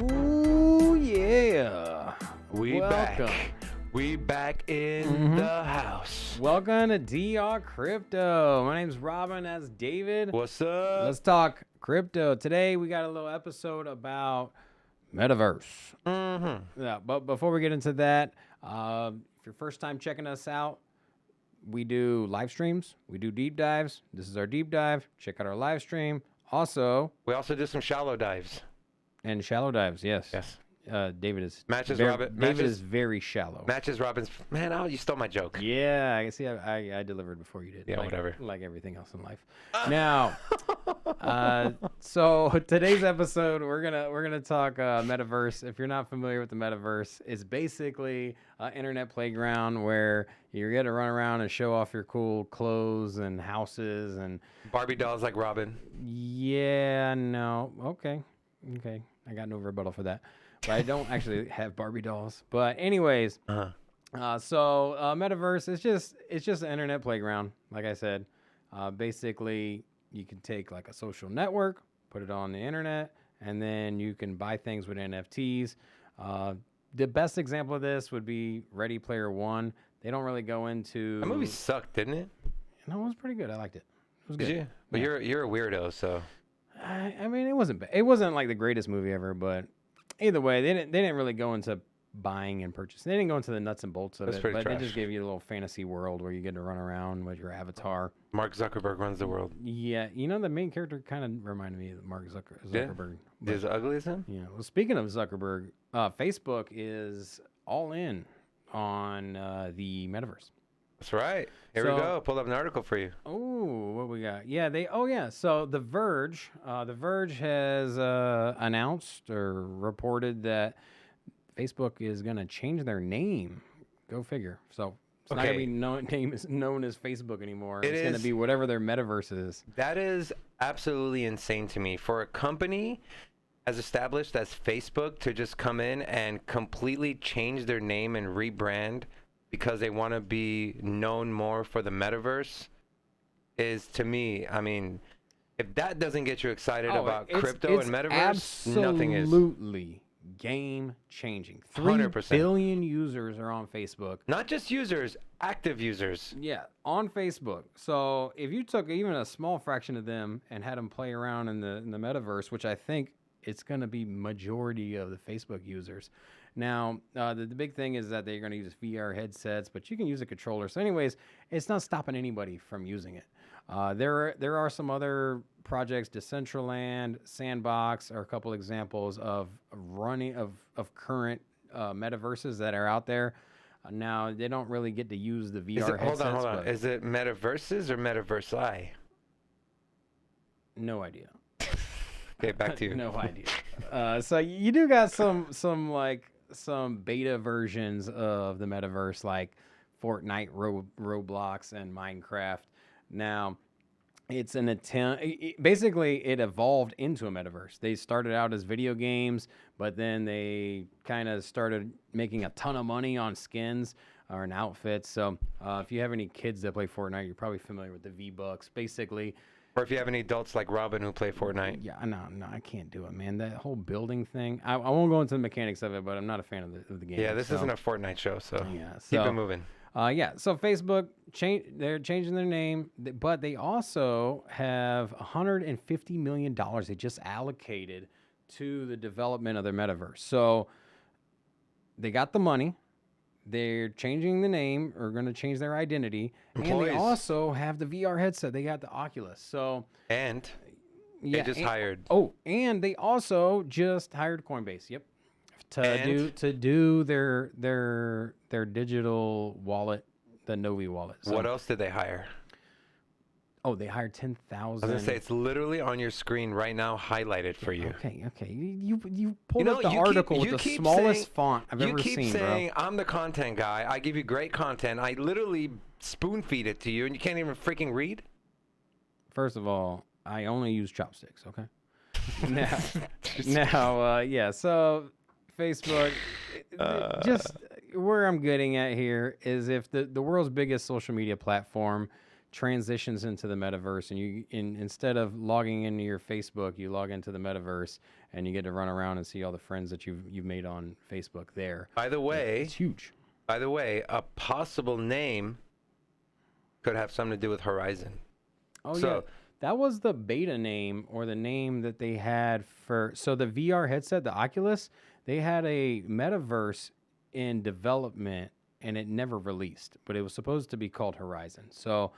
Ooh, yeah. We Welcome. back. We back in the house. Welcome to DR Crypto. My name's Robin. That's David. What's up? Let's talk crypto. Today we got a little episode about Metaverse. Yeah, but before we get into that, if you're first time checking us out, we do live streams. We do deep dives. This is our deep dive. Check out our live stream. Also, We also do some shallow dives. and shallow dives. Yes. Yes. David is Matches very, Robin. David Matches, is very shallow. matches Robin's. Man, oh, you stole my joke. Yeah, I see. I delivered before you did. Yeah, whatever. Like everything else in life. Now, so today's episode, we're gonna talk Metaverse. If you're not familiar with the Metaverse, it's basically an internet playground where you get to run around and show off your cool clothes and houses and. Barbie dolls like Robin. Yeah. No. Okay. I got no rebuttal for that. But I don't actually have Barbie dolls. But anyways. So Metaverse is just an internet playground, like I said. Basically, you can take like a social network, put it on the internet, and then you can buy things with NFTs. The best example of this would be Ready Player One. They don't really go into. That movie sucked, didn't it? No, it was pretty good. I liked it. It was good. Did you? But Yeah. you're a weirdo, so. I mean, it wasn't bad. It wasn't like the greatest movie ever, but either way, they didn't really go into buying and purchasing. They didn't go into the nuts and bolts of That's it, pretty but trash. they just gave you a little fantasy world where you get to run around with your avatar. Mark Zuckerberg runs the world. Yeah, you know, the main character kind of reminded me of Mark Zuckerberg. But, Is ugly as him? yeah. Well, speaking of Zuckerberg, Facebook is all in on the Metaverse. That's right. Here we So- go. Pulled up an article for you. Oh, what we got? Yeah, So The Verge has announced or reported that Facebook is going to change their name. Go figure. So it's not going to be name is known as Facebook anymore. It It's going to is- be whatever their metaverse is. That is absolutely insane to me. For a company as established as Facebook to just come in and completely change their name and rebrand because they want to be known more for the metaverse is, to me, I mean, if that doesn't get you excited about crypto and metaverse, nothing is. Absolutely game changing. 100%. 3 billion users are on Facebook. Not just users, active users. Yeah, on Facebook. So if you took even a small fraction of them and had them play around in the metaverse, which I think it's going to be majority of the Facebook users. Now, the big thing is that they're going to use VR headsets, but you can use a controller. So anyways, it's not stopping anybody from using it. There are some other projects, Decentraland, Sandbox are a couple examples of current metaverses that are out there. Now, they don't really get to use the VR headsets. Hold on. but Is it metaverses or metaverse? No idea. Okay, back to you. No idea. So you do got some beta versions of the metaverse like Fortnite, Roblox, and Minecraft. Now, it's an attempt. Basically, it evolved into a metaverse. They started out as video games, but then they kind of started making a ton of money on skins or an outfits. So if you have any kids that play Fortnite, you're probably familiar with the V-Bucks. Basically, Or if you have any adults like Robin who play Fortnite. yeah, no, I can't do it, man. That whole building thing. I won't go into the mechanics of it, but I'm not a fan of the game. Yeah, this isn't a Fortnite show, so Yeah, keep so it moving. So Facebook they're changing their name, but they also have $150 million they just allocated to the development of their metaverse. So they got the money. They're changing the name or going to change their identity. And Employees. they also have the VR headset. They got the Oculus. So And yeah, they just and- hired. Oh, and they also just hired Coinbase. Yep. To do their digital wallet, the Novi wallet. So, What else did they hire? Oh, they hired 10,000. I was gonna say it's literally on your screen right now, highlighted for you. Okay. You pulled You up know, the you article keep- with the you keep smallest saying- font I've You ever keep seen, saying bro. I'm the content guy. I give you great content. I literally spoon feed it to you, and you can't even freaking read. First of all, I only use chopsticks. Okay. So Facebook, just where I'm getting at here is if the world's biggest social media platform transitions into the metaverse, and instead of logging into your Facebook, you log into the metaverse, and you get to run around and see all the friends that you've made on Facebook there. By the way, It's huge. a possible name could have something to do with Horizon. Oh So- yeah, that was the beta name or the name that they had for. So the VR headset, the Oculus, they had a metaverse in development and it never released, but it was supposed to be called Horizon. So,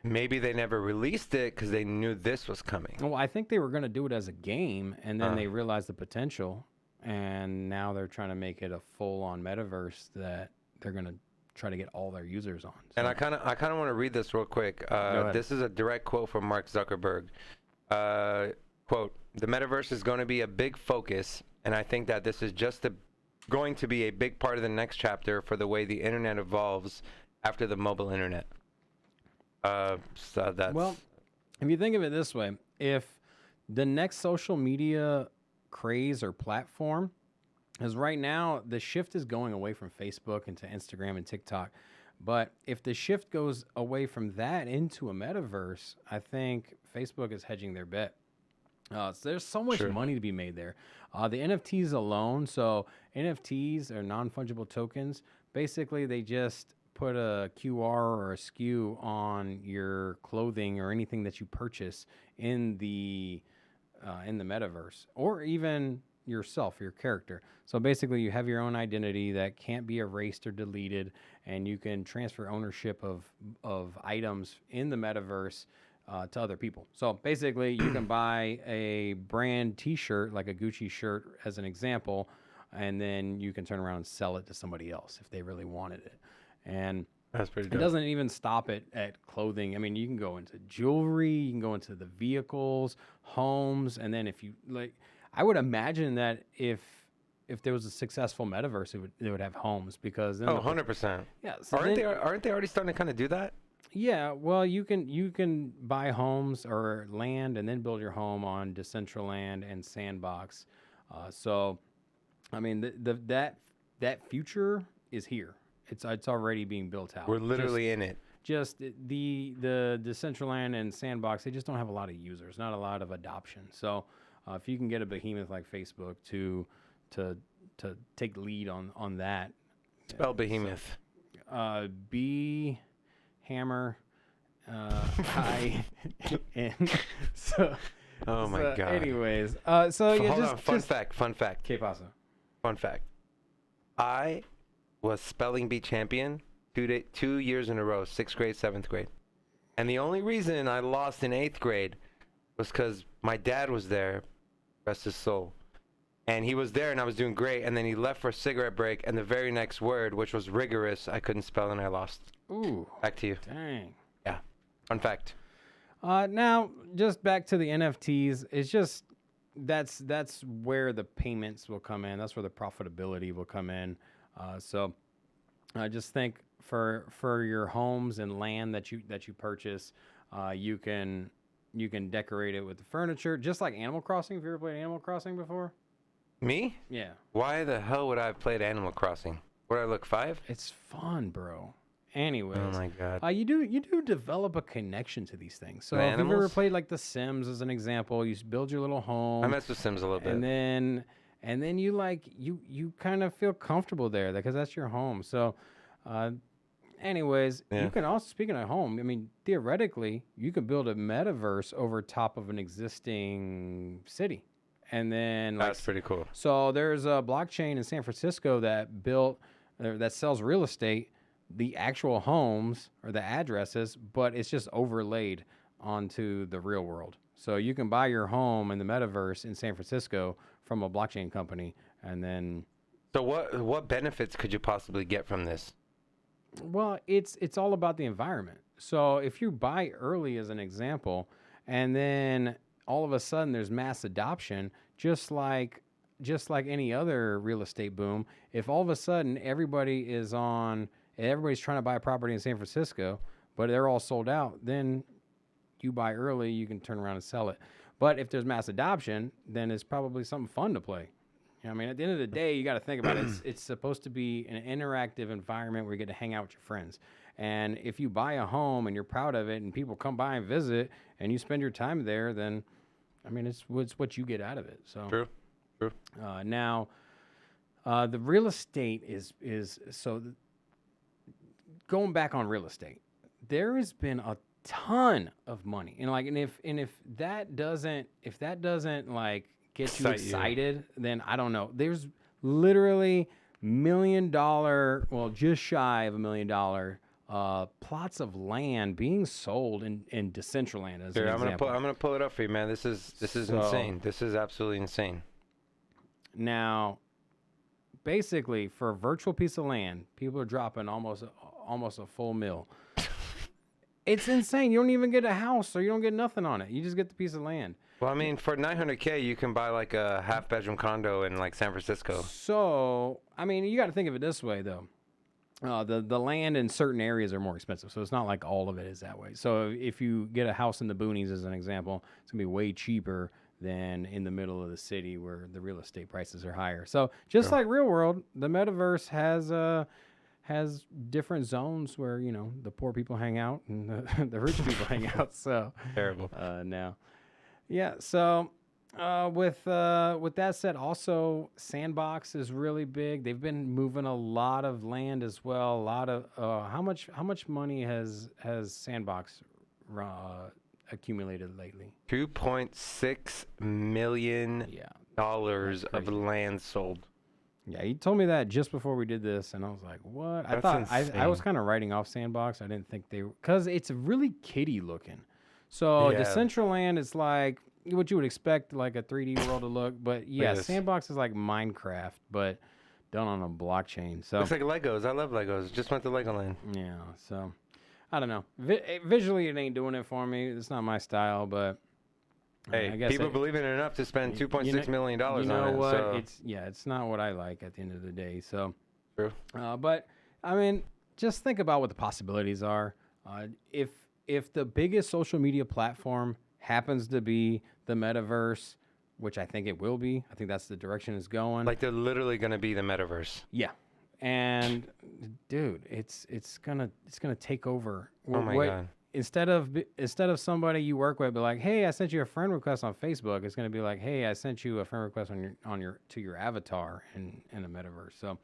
Maybe they never released it because they knew this was coming. well, I think they were going to do it as a game, and then they realized the potential, and now they're trying to make it a full-on metaverse that they're going to try to get all their users on. So, And I kind of want to read this real quick. ahead. This is a direct quote from Mark Zuckerberg. Quote, "The metaverse is going to be a big focus, and I think that this is just going to be a big part of the next chapter for the way the internet evolves after the mobile internet." So that's... well, if you think of it this way, if the next social media craze or platform is right now, the shift is going away from Facebook into Instagram and TikTok. But if the shift goes away from that into a metaverse, I think Facebook is hedging their bet. So there's so much Sure. money to be made there. The NFTs alone, so NFTs are non-fungible tokens. Basically, they just put a QR or a SKU on your clothing or anything that you purchase in the metaverse, or even yourself, your character. So basically, you have your own identity that can't be erased or deleted, and you can transfer ownership of items in the metaverse to other people. So basically, you can buy a brand T-shirt, like a Gucci shirt, as an example, and then you can turn around and sell it to somebody else if they really wanted it. And That's pretty it dope. doesn't even stop at clothing. I mean, you can go into jewelry, you can go into the vehicles, homes, and then if you like, I would imagine that if there was a successful metaverse, it would have homes, because then Oh, 100%. yeah, so Aren't then- they already starting to kind of do that? yeah, well, you can buy homes or land and then build your home on Decentraland and Sandbox. So, I mean, that future is here. It's already being built out. We're literally in it. Just the Decentraland and Sandbox, they just don't have a lot of users, not a lot of adoption. So, if you can get a behemoth like Facebook to take lead on that, Spell behemoth. B hammer I N. So Oh my God. Anyways, so yeah, Hold just on. Fun fact. Que pasa? Fun fact. I was spelling bee champion 2 years in a row, 6th grade, 7th grade. And the only reason I lost in 8th grade was because my dad was there, rest his soul. And he was there and I was doing great. And then he left for a cigarette break. And the very next word, which was rigorous, I couldn't spell and I lost. Ooh, Back to you. dang. Yeah. Fun fact. Now, just back to the NFTs. It's just that's where the payments will come in. That's where the profitability will come in. So I just think for your homes and land that you purchase, you can decorate it with the furniture, just like Animal Crossing. Have you ever played Animal Crossing before? Me? Yeah, Why the hell would I have played Animal Crossing? Would I look 5? it's fun, bro. Anyways, Oh my God. you do develop a connection to these things. So The if you've ever animals? played like The Sims as an example, you build your little home. I messed with Sims a little bit. and then you like you kind of feel comfortable there because that's your home. So anyways, Yeah. you can also, speaking of home, I mean, theoretically you could build a metaverse over top of an existing city, and then like, That's pretty cool. so there's a blockchain in San Francisco that built that sells real estate, the actual homes or the addresses, but it's just overlaid onto the real world. So you can buy your home in the metaverse in San Francisco from a blockchain company, and then, So what benefits could you possibly get from this? well, it's all about the environment. So if you buy early, as an example, and then all of a sudden there's mass adoption, just like any other real estate boom, if all of a sudden everybody's trying to buy a property in San Francisco, but they're all sold out, then you buy early, you can turn around and sell it. But if there's mass adoption, then it's probably something fun to play. I mean, at the end of the day, you got to think about it. It's supposed to be an interactive environment where you get to hang out with your friends. And if you buy a home and you're proud of it, and people come by and visit, and you spend your time there, then, I mean, it's what you get out of it. So True. now, the real estate is so. Going back on real estate, there has been a ton of money, and if that doesn't like get you excited, then I don't know. There's literally $1 million, well, just shy of $1 million plots of land being sold in Decentraland as an example. I'm gonna pull it up for you, man. This is insane. This is absolutely insane. Now, basically, for a virtual piece of land, people are dropping almost a full $1 million. It's insane. You don't even get a house, or you don't get nothing on it. You just get the piece of land. Well, I mean, for $900K, you can buy like a half-bedroom condo in like San Francisco. So, I mean, you got to think of it this way, though. The land in certain areas are more expensive, so it's not like all of it is that way. So, if you get a house in the boonies, as an example, it's gonna be way cheaper than in the middle of the city where the real estate prices are higher. So, just like real world, the metaverse has different zones where, you know, the poor people hang out and the rich people hang out. So Terrible. now, yeah. So with that said, also Sandbox is really big. They've been moving a lot of land as well. A lot of how much money has Sandbox accumulated lately? $2.6 million of land sold. Yeah, he told me that just before we did this, and I was like, "What?" I thought I was kind of writing off Sandbox. I didn't think they were, because it's really kiddie looking. So Decentraland is like what you would expect, like a 3D world to look. But yeah, Sandbox is like Minecraft, but done on a blockchain. So looks like Legos. I love Legos. Just went to Legoland. Yeah, so I don't know. Visually, it ain't doing it for me. It's not my style, but. Hey, I guess people believe in it enough to spend $2.6 million on it. You know what? So. It's not what I like at the end of the day. So, True. But I mean, just think about what the possibilities are. If the biggest social media platform happens to be the metaverse, which I think it will be, I think that's the direction it's going. Like they're literally going to be the metaverse. Yeah, and dude, it's gonna take over. Oh my God. Instead of somebody you work with be like, hey, I sent you a friend request on Facebook, it's gonna be like, hey, I sent you a friend request to your avatar in a metaverse. So,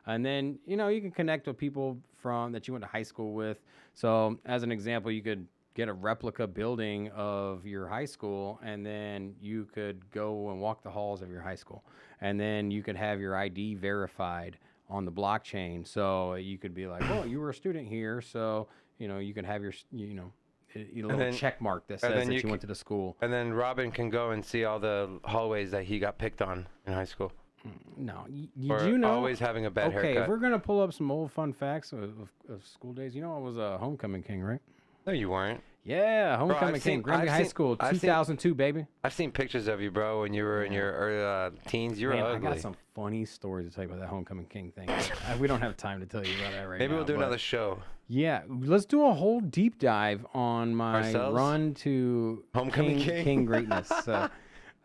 and then you can connect with people that you went to high school with. So, as an example, you could get a replica building of your high school, and then you could go and walk the halls of your high school, and then you could have your ID verified on the blockchain. So you could be like, well, you were a student here, so. You can have your little check mark that says that you went to the school. And then Robin can go and see all the hallways that he got picked on in high school. No, always having a bad haircut. Okay, if we're gonna pull up some old fun facts of school days, I was a homecoming king, right? No, you weren't. Yeah, homecoming king, Granby High School, 2002, baby. I've seen pictures of you, bro, when you were in your early teens. You were ugly. I got some funny stories to tell you about that homecoming king thing. We don't have time to tell you about that right now. Maybe we'll do another show. Yeah, let's do a whole deep dive on my run to homecoming king greatness. So,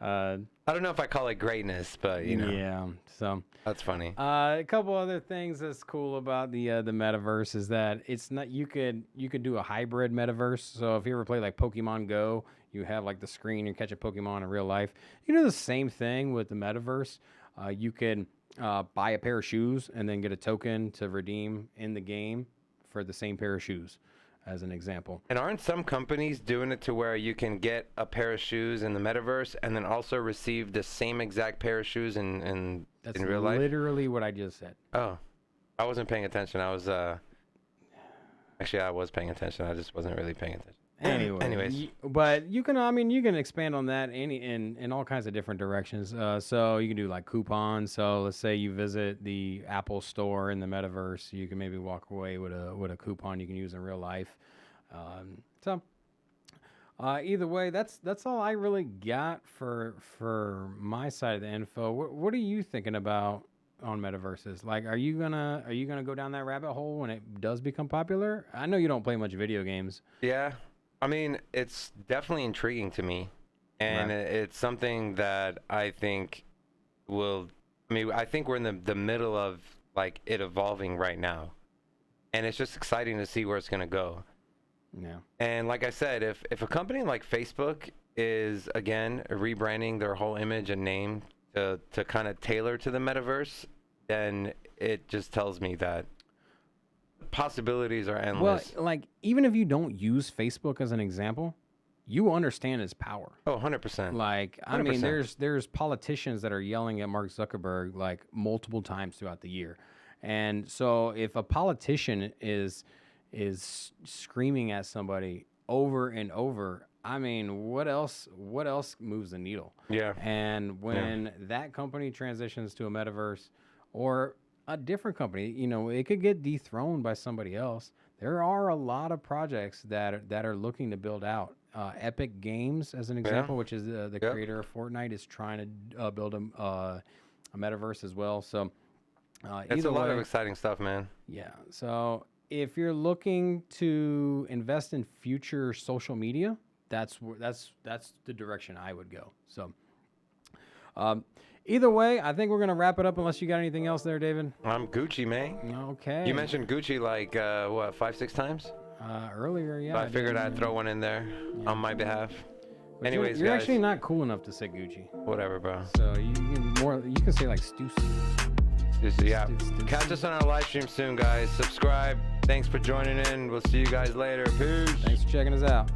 I don't know if I call it greatness, but Yeah, so that's funny. A couple other things that's cool about the metaverse is that it's not you could do a hybrid metaverse. So if you ever play like Pokemon Go, you have like the screen, you catch a Pokemon in real life. You do the same thing with the metaverse. You can buy a pair of shoes and then get a token to redeem in the game for the same pair of shoes, as an example. And aren't some companies doing it to where you can get a pair of shoes in the metaverse and then also receive the same exact pair of shoes in real life? That's literally what I just said. Oh, I wasn't paying attention. Actually, I was paying attention. I just wasn't really paying attention. Anyways, but you can expand on that in all kinds of different directions. So you can do like coupons. So let's say you visit the Apple store in the metaverse, you can maybe walk away with a coupon you can use in real life. Either way, that's all I really got for my side of the info. What are you thinking about on metaverses? Like, are you gonna go down that rabbit hole when it does become popular? I know you don't play much video games. Yeah. I mean, it's definitely intriguing to me, and it's something that I think will I mean, I think we're in the middle of like it evolving right now, and it's just exciting to see where it's gonna go. Yeah. And like I said, if a company like Facebook is again rebranding their whole image and name to kind of tailor to the metaverse, then it just tells me that possibilities are endless. Well, like even if you don't use Facebook as an example, you understand its power. Oh, 100%. Like, I mean, 100%. there's politicians that are yelling at Mark Zuckerberg like multiple times throughout the year. And so if a politician is screaming at somebody over and over, I mean, what else moves the needle? Yeah. And when that company transitions to a metaverse or a different company, you know, it could get dethroned by somebody else. There are a lot of projects that are looking to build out. Epic Games, as an example, which is the creator of Fortnite, is trying to build a metaverse as well. So It's a lot of exciting stuff, man. Yeah. So if you're looking to invest in future social media, that's the direction I would go. So either way, I think we're gonna wrap it up unless you got anything else there, David. I'm Gucci, man. Okay. You mentioned Gucci like what, 5-6 times? Earlier, yeah. So I figured I'd throw one in there on my behalf. But Anyways, you're guys, actually not cool enough to say Gucci. whatever, bro. So you can say like Stussy. Yeah. Catch us on our live stream soon, guys. Subscribe. Thanks for joining in. We'll see you guys later. Peace. Thanks for checking us out.